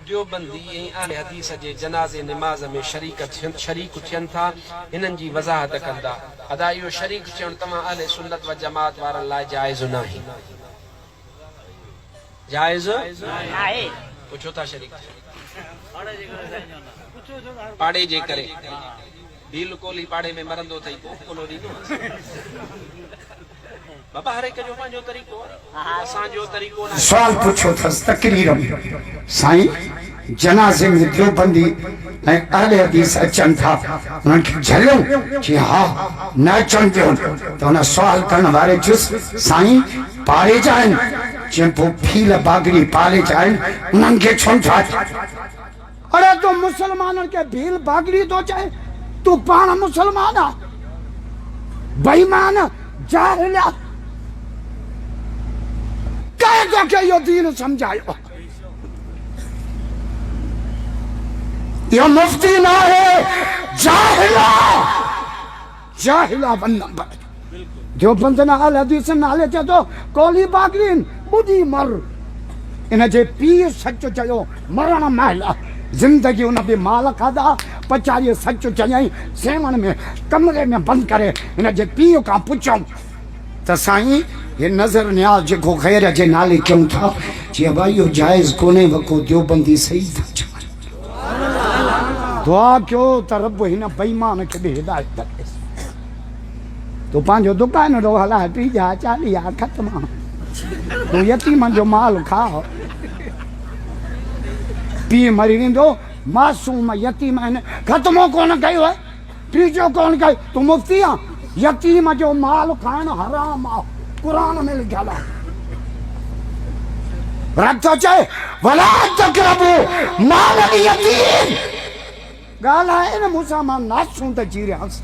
देवबंदी ऐं अहले हदीस जे जनाज़े नमाज़ में शरीक थियनि था हिननि जी वज़ाहत कंदा। अदा इहो शरीक थियणु तव्हां अहले सुन्नत व जमात वारनि लाइ जाइज़ नाहे। जाइज़ नाहे। पुछो था शरीक पाड़े जे करे दिल कोली पाड़े में मरंदो थई पोइ कोलो ॾींदो बाबा हर एक जो पंहिंजो तरीक़ो असांजो तरीक़ो न। सवाल पूछो था तकरीर में साईं जनाज़े में देवबंदी ऐं अहले हदीस अचनि था उन्हनि खे झलियो जी हा न अचनि ॾियो त हुन सवाल करण वारे चुसि साईं पाड़े जा आहिनि जीअं पोइ फील बागड़ी पाड़े जा आहिनि उन्हनि खे छो था। अरे तू मुसलमाननि खे भील बागड़ी थो चए तू पाण मुसलमान आ बेईमान जाहिल के यो दीन समझायो यो मुफ्ती ना है जाहिला जाहिला वन नंबर जो बंदना अहले हदीस नाले चे तो कोली बागरीन बुधी मर इन जे पीर सच चयो मरण महला जिंदगी उन भी माल खादा पचारी सच चयई सेवन में कमरे में बंद करे इन जे पीर का पुछो त साईं ये नजर न्याज जेको ख़ैर जे नाले क्यों था जी भाई यो जायज कोने वको देवबंदी सही था दुआ क्यों त रब हिन बेईमान के भी हिदायत करे तो पांजो दुकान रो हला पी जा चाली आ खत्म तो यतीम जो माल खा पी मरी वेंदो मासूम यतीम खत्म कोन कयो है पीजो कोन कयो तू मुफ्ती आ यतीम जो माल खाण हराम आ कुरान में लिखल है रब तो चाहे वला तकरबू माल यतीम गाल है न मूसा मां नासूं त चीरियास